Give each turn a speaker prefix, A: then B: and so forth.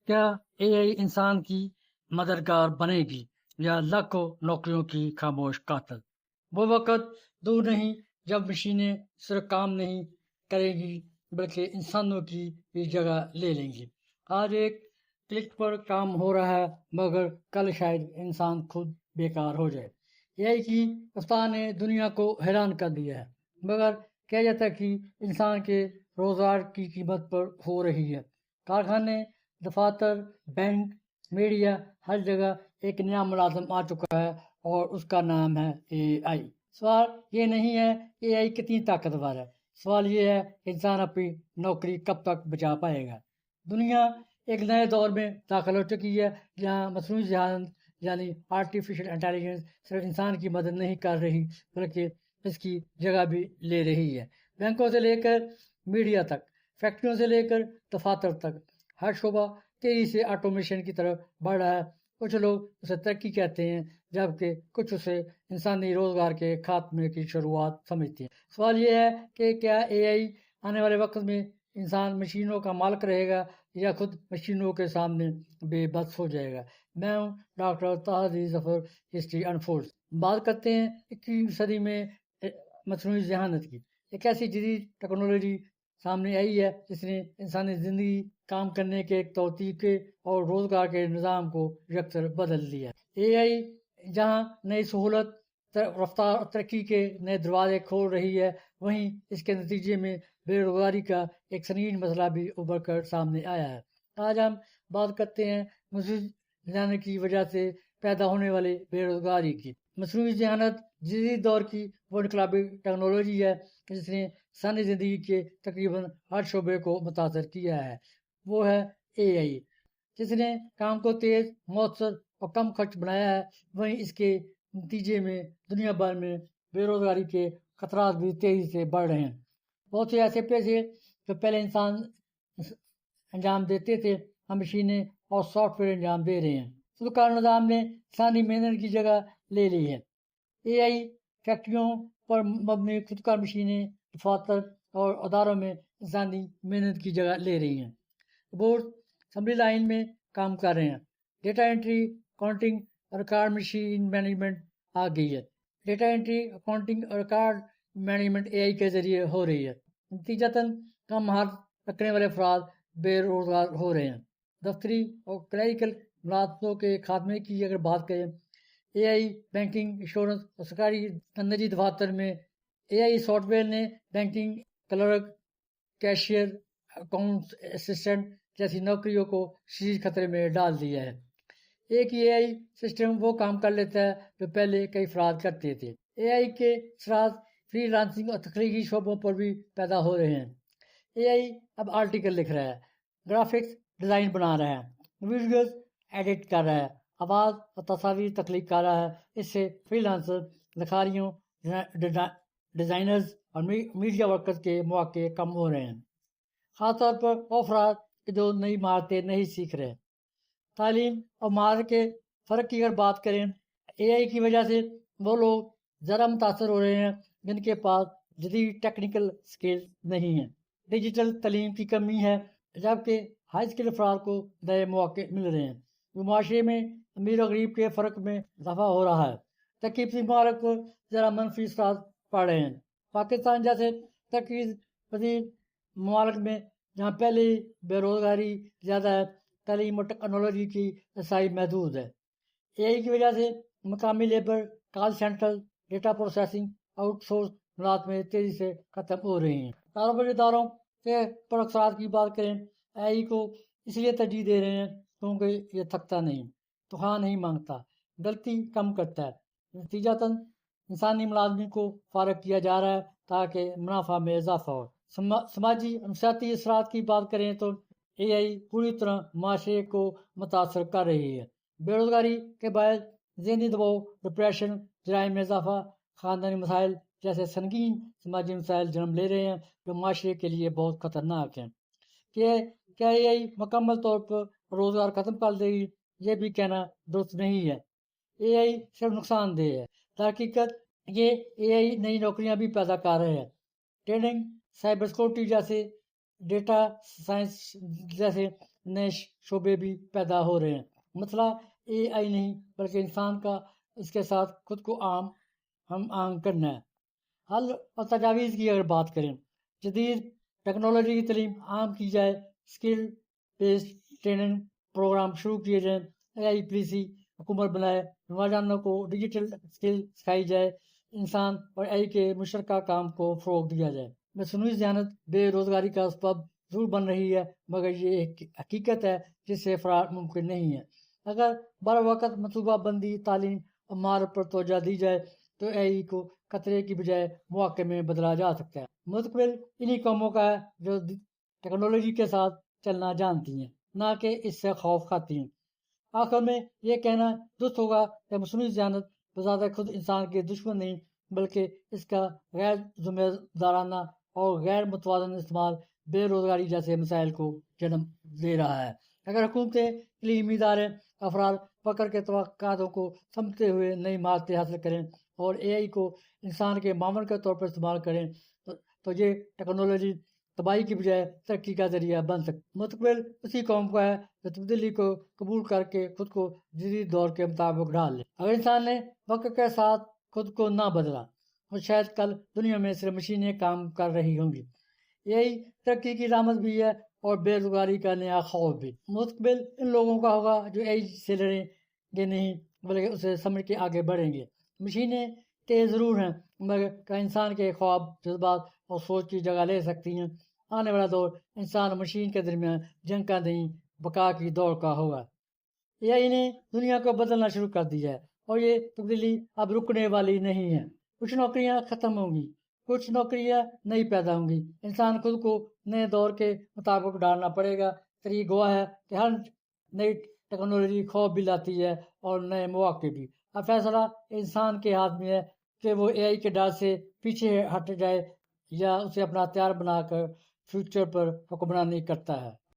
A: क्या एआई इंसान की मददगार बनेगी या लाखों नौकरियों की खामोश कातिल? वो वक्त दूर नहीं जब मशीनें सिर्फ काम नहीं करेंगी बल्कि इंसानों की भी जगह ले लेंगी। आज एक क्लिक पर काम हो रहा है मगर कल शायद इंसान खुद बेकार हो जाए। एआई की रफ्तार ने दुनिया को हैरान कर दिया है मगर कहा जाता है कि इंसान के रोजगार की कीमत पर हो रही है। कारखाने, दफातर, बैंक, मीडिया, हर जगह एक नया मुलाजिम आ चुका है और उसका नाम है एआई। सवाल ये नहीं है एआई कितनी ताकतवर है, सवाल ये है इंसान अपनी नौकरी कब तक बचा पाएगा। दुनिया एक नए दौर में दाखिल हो चुकी है जहाँ मसनूई जहान यानी आर्टिफिशियल इंटेलिजेंस सिर्फ इंसान की मदद नहीं कर रही बल्कि इसकी जगह भी ले रही है। बैंकों से लेकर मीडिया तक, फैक्ट्रियों से लेकर दफातर तक, हर शोबा तेजी से ऑटोमेशन की तरफ बढ़ रहा है। कुछ लोग उसे तरक्की कहते हैं जबकि कुछ उसे इंसानी रोजगार के खात्मे की शुरुआत समझते हैं। सवाल यह है कि क्या एआई आने वाले वक्त में इंसान मशीनों का मालिक रहेगा या खुद मशीनों के सामने बेबस हो जाएगा। मैं हूँ doctor tahari Zafar, history unfold. बात करते हैं 21वीं सदी में मसनूई जहानत की। एक ऐसी जदीद टेक्नोलॉजी सामने आई है जिसने इंसानी ज़िंदगी, काम करने के तौर तरीके और रोज़गार के निज़ाम को यकसर बदल दिया। एआई जहाँ नई सहूलत, रफ्तार, तरक्की के नए दरवाजे खोल रही है, वहीं इसके नतीजे में बेरोज़गारी का एक संगीन मसला भी उभर कर सामने आया है। आज हम बात करते हैं मसनूई जहानत की वजह से पैदा होने वाली बेरोज़गारी की। मसनूई जहानत जदीद दौर की वो इनकलाबी टेक्नोलॉजी है जिसने इंसानी ज़िंदगी के तकरीबन हर शोबे को मुतासर किया है। वो है एआई, जिसने काम को तेज़, मौसर और कम खर्च बनाया है। वहीं इसके नतीजे में दुनिया भर में बेरोज़गारी के खतरात भी तेज़ी से बढ़ रहे हैं। बहुत से ऐसे पेशे जो पहले इंसान अंजाम देते थे, हम मशीनें और सॉफ्टवेयर अंजाम दे रहे हैं। खुदकार निज़ाम ने इंसानी मेहनत की जगह ले ली है। एआई फैक्ट्रियों पर मबनी खुदकार मशीनें दफातर और अदारों में इंसानी मेहनत की जगह ले रही हैं। रोबोट असेंबली लाइन में काम कर रहे हैं। डेटा एंट्री, अकाउंटिंग और रिकॉर्ड मशीन मैनेजमेंट आ गई है। डेटा एंट्री, अकाउंटिंग और रिकॉर्ड मैनेजमेंट एआई के जरिए हो रही है। नतीजतन कम महारत रखने वाले अफराद बेरोजगार हो रहे हैं। दफ्तरी और क्लरिकल मुलाजमतों के खात्मे की अगर बात करें, एआई बैंकिंग, इंश्योरेंस और सरकारी निजी दफातर में एआई सॉफ्टवेयर ने banking clerk, cashier, accounts assistant जैसी नौकरियों को शदीद खतरे में डाल दिया है। एक ही एआई सिस्टम वो काम कर लेता है जो पहले कई अफराद करते थे। एआई के असरात फ्रीलांसिंग और तकनीकी शोबों पर भी पैदा हो रहे हैं। एआई अब आर्टिकल लिख रहा है, ग्राफिक्स डिज़ाइन बना रहा है, वीडियोस एडिट कर रहा है, आवाज़ और तस्वीर तख्लीक कर रहा है। इससे फ्रीलांसर, लिखारियों, डिज़ाइनर्स और मीडिया वर्कर्स के मौके कम हो रहे हैं, ख़ासतौर पर वो अफराद जो नई महारतें नहीं सीख रहे। तालीम और महारत के फ़र्क की अगर बात करें, एआई की वजह से वो लोग ज़रा मुतासर हो रहे हैं जिनके पास जदीद टेक्निकल स्किल नहीं है। डिजिटल तालीम की कमी है जबकि हाई स्किल अफराद को नए मौके मिल रहे हैं। मुआशरे में अमीर और गरीब के फ़र्क में इजाफा हो रहा है। तरक्की मुबारक को ज़रा मनफी असरात पड़ रहे हैं। पाकिस्तान जैसे तरक्की पजीर ममालिक में जहाँ पहले ही बेरोज़गारी ज़्यादा है, तालीम और टेक्नोलॉजी की रसाई महदूद है। एआई की वजह से मकामी labour, call centre, data processing, outsource मुलाजमतें तेज़ी से ख़त्म हो रही हैं। कारोबारी इदारों के परअसरात की बात करें, एआई को इसलिए तरजीह दे रहे हैं क्योंकि ये थकता नहीं, तनख्वाह नहीं मांगता, गलती कम करता है। नतीजतन इंसानी मुलाजमी को फारग किया जा रहा है ताकि मुनाफा में इजाफा हो। समाजी और नफसियाती असरात की बात करें तो एआई पूरी तरह माशरे को मुतासर कर रही है। बेरोज़गारी के बाद ज़हनी दबाव, डिप्रेशन, जराइम में इजाफा, ख़ानदानी मसाइल जैसे संगीन समाजी मसाइल जन्म ले रहे हैं जो माशरे के लिए बहुत ख़तरनाक हैं। कि क्या एआई मुकम्मल तौर पर रोज़गार ख़त्म कर देगी, ये भी कहना दुरुस्त नहीं है। एआई सिर्फ नुकसानदेह है। दरहकीकत ये एआई नई नौकरियां भी पैदा कर रहे हैं। ट्रेडिंग, साइबर सिक्योरिटी जैसे, डेटा साइंस जैसे نئے شعبے بھی پیدا ہو رہے ہیں۔ مسئلہ اے آئی نہیں بلکہ انسان کا اس کے ساتھ خود کو ہم آہنگ کرنا ہے۔ حل اور تجاویز کی اگر بات کریں، جدید ٹیکنالوجی کی تعلیم عام کی جائے، اسکل بیسڈ ٹریننگ پروگرام شروع کیے جائیں، اے آئی پالیسی حکومت بنائے، نوجوانوں کو ڈیجیٹل اسکل سکھائی جائے، انسان اور اے آئی کے مشترکہ کام کو فروغ دیا جائے۔ مصنوعی ذہانت بے روزگاری کا سبب ضرور بن رہی ہے، مگر یہ ایک حقیقت ہے جس سے فرار ممکن نہیں ہے۔ اگر بر وقت منصوبہ بندی، تعلیم اور مہارت پر توجہ دی جائے تو اے آئی کو خطرے کی بجائے مواقع میں بدلا جا سکتا ہے۔ مستقبل انہی قوموں کا ہے جو ٹیکنالوجی کے ساتھ چلنا جانتی ہیں، نہ کہ اس سے خوف کھاتی ہیں۔ آخر میں یہ کہنا درست ہوگا کہ مصنوعی ذہانت بذات خود انسان کے دشمن نہیں، بلکہ اس کا غیر ذمہ دارانہ اور غیر متوازن استعمال بے روزگاری جیسے مسائل کو جنم دے رہا ہے۔ اگر حکومتیں، تعلیمی ادارے، افراد فقر کے توقعاتوں کو سمجھتے ہوئے نئی مہارتیں حاصل کریں اور اے آئی کو انسان کے معاون کے طور پر استعمال کریں تو یہ ٹیکنالوجی تباہی کی بجائے ترقی کا ذریعہ بن سکتی۔ مستقبل اسی قوم کا ہے جو تبدیلی کو قبول کر کے خود کو جدید دور کے مطابق ڈھال لے۔ اگر انسان نے وقت کے ساتھ خود کو نہ بدلا تو شاید کل دنیا میں صرف مشینیں کام کر رہی ہوں گی۔ یہی ترقی کی علامت بھی ہے اور بے روزگاری کا نیا خوف بھی۔ مستقبل ان لوگوں کا ہوگا جو اے آئی سے لڑیں گے نہیں بلکہ اسے سمجھ کے آگے بڑھیں گے۔ مشینیں تیز ضرور ہیں مگر کیا انسان کے خواب، جذبات اور سوچ کی جگہ لے سکتی ہیں؟ آنے والا دور انسان اور مشین کے درمیان جنگ کا نہیں، بقا کی دوڑ کا ہوگا۔ اے آئی نے دنیا کو بدلنا شروع کر دیا ہے اور یہ تبدیلی اب رکنے والی نہیں ہے۔ کچھ نوکریاں ختم ہوں گی، کچھ نوکریاں نئی پیدا ہوں گی۔ انسان خود کو نئے دور کے مطابق ڈالنا پڑے گا۔ تاریخ گواہ ہے کہ ہر نئی ٹیکنالوجی خوف بھی لاتی ہے اور نئے مواقع بھی۔ اب فیصلہ انسان کے ہاتھ میں ہے کہ وہ اے آئی کے ڈر سے پیچھے ہٹ جائے یا اسے اپنا ہتھیار بنا کر فیوچر پر حکمرانی کرتا ہے۔